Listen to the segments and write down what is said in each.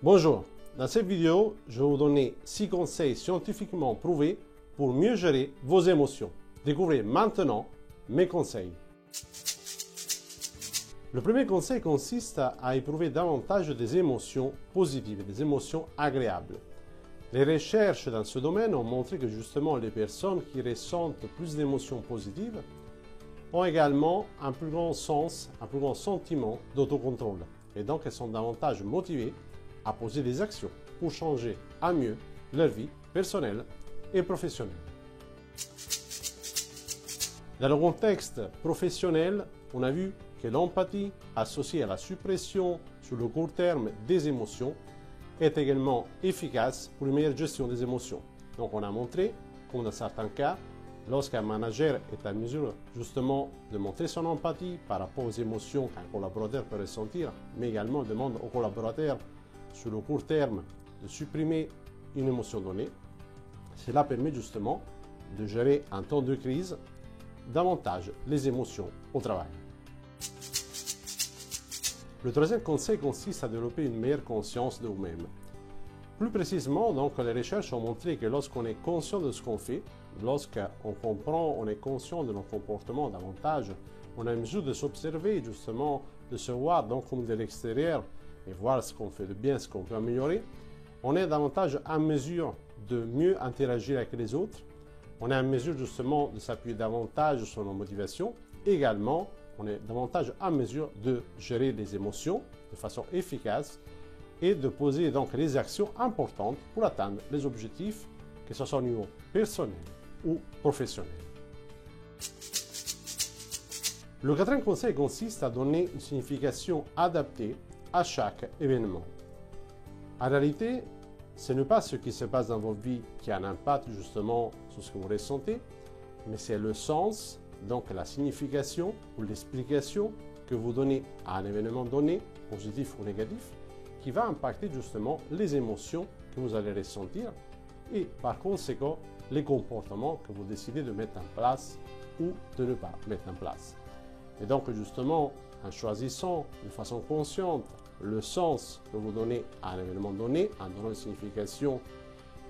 Bonjour, dans cette vidéo, je vais vous donner 6 conseils scientifiquement prouvés pour mieux gérer vos émotions. Découvrez maintenant mes conseils. Le premier conseil consiste à éprouver davantage des émotions positives, des émotions agréables. Les recherches dans ce domaine ont montré que justement les personnes qui ressentent plus d'émotions positives ont également un plus grand sens, un plus grand sentiment d'autocontrôle. Et donc elles sont davantage motivées à poser des actions pour changer à mieux leur vie personnelle et professionnelle. Dans le contexte professionnel, on a vu que l'empathie associée à la suppression sur le court terme des émotions est également efficace pour une meilleure gestion des émotions. Donc on a montré, comme dans certains cas, lorsqu'un manager est en mesure justement de montrer son empathie par rapport aux émotions qu'un collaborateur peut ressentir, mais également demande aux collaborateurs sur le court terme de supprimer une émotion donnée, cela permet justement de gérer en temps de crise davantage les émotions au travail. Le troisième conseil consiste à développer une meilleure conscience de vous-même. Plus précisément, donc, les recherches ont montré que lorsqu'on est conscient de ce qu'on fait, lorsqu'on comprend, on est conscient de nos comportements davantage, on a une mesure de s'observer, justement, de se voir donc comme de l'extérieur et voir ce qu'on fait de bien, ce qu'on peut améliorer, on est davantage en mesure de mieux interagir avec les autres, on est en mesure justement de s'appuyer davantage sur nos motivations, également on est davantage en mesure de gérer les émotions de façon efficace et de poser donc les actions importantes pour atteindre les objectifs, que ce soit au niveau personnel ou professionnel. Le quatrième conseil consiste à donner une signification adaptée à chaque événement. En réalité, ce n'est pas ce qui se passe dans votre vie qui a un impact justement sur ce que vous ressentez, mais c'est le sens, donc la signification ou l'explication que vous donnez à un événement donné, positif ou négatif, qui va impacter justement les émotions que vous allez ressentir et par conséquent les comportements que vous décidez de mettre en place ou de ne pas mettre en place. Et donc justement, en choisissant de façon consciente le sens que vous donnez à un événement donné, en donnant une signification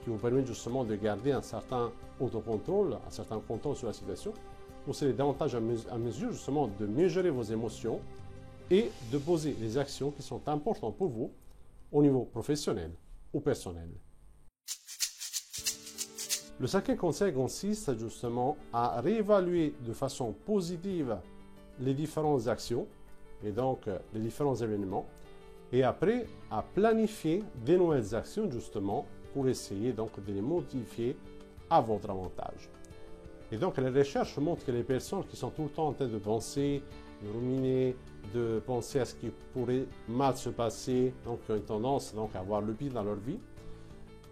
qui vous permet justement de garder un certain autocontrôle, un certain contrôle sur la situation, vous serez davantage en mesure justement de mieux gérer vos émotions et de poser les actions qui sont importantes pour vous au niveau professionnel ou personnel. Le cinquième conseil consiste justement à réévaluer de façon positive les différentes actions et donc les différents événements et après à planifier des nouvelles actions justement pour essayer donc de les modifier à votre avantage. Et donc les recherches montrent que les personnes qui sont tout le temps en train de penser, de ruminer, de penser à ce qui pourrait mal se passer, donc qui ont une tendance donc, à avoir le pire dans leur vie,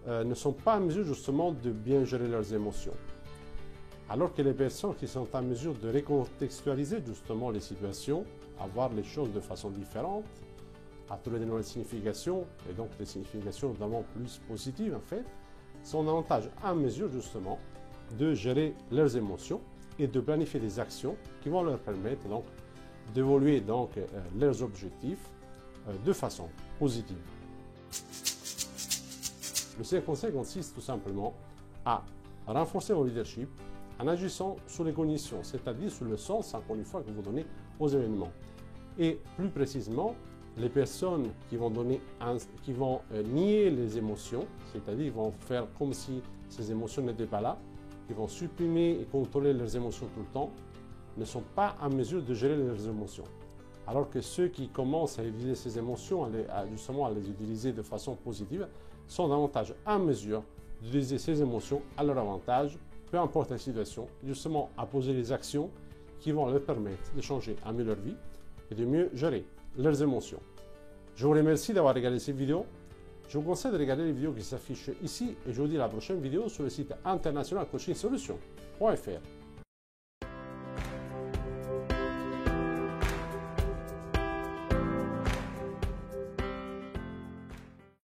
ne sont pas en mesure justement de bien gérer leurs émotions. Alors que les personnes qui sont en mesure de recontextualiser justement les situations, à voir les choses de façon différente, à trouver de nouvelles significations, et donc des significations notamment plus positives en fait, sont davantage en mesure justement de gérer leurs émotions et de planifier des actions qui vont leur permettre donc d'évoluer donc leurs objectifs de façon positive. Le cinquième conseil consiste tout simplement à renforcer votre leadership en agissant sur les cognitions, c'est-à-dire sur le sens, encore une fois, que vous donnez aux événements. Et plus précisément, les personnes qui vont nier les émotions, c'est-à-dire ils vont faire comme si ces émotions n'étaient pas là, qui vont supprimer et contrôler leurs émotions tout le temps, ne sont pas en mesure de gérer leurs émotions. Alors que ceux qui commencent à utiliser ces émotions, justement à les utiliser de façon positive, sont davantage en mesure d'utiliser ces émotions à leur avantage, peu importe la situation, justement à poser les actions qui vont leur permettre de changer à mieux leur vie et de mieux gérer leurs émotions. Je vous remercie d'avoir regardé cette vidéo. Je vous conseille de regarder les vidéos qui s'affichent ici et je vous dis à la prochaine vidéo sur le site international coaching solutions.fr.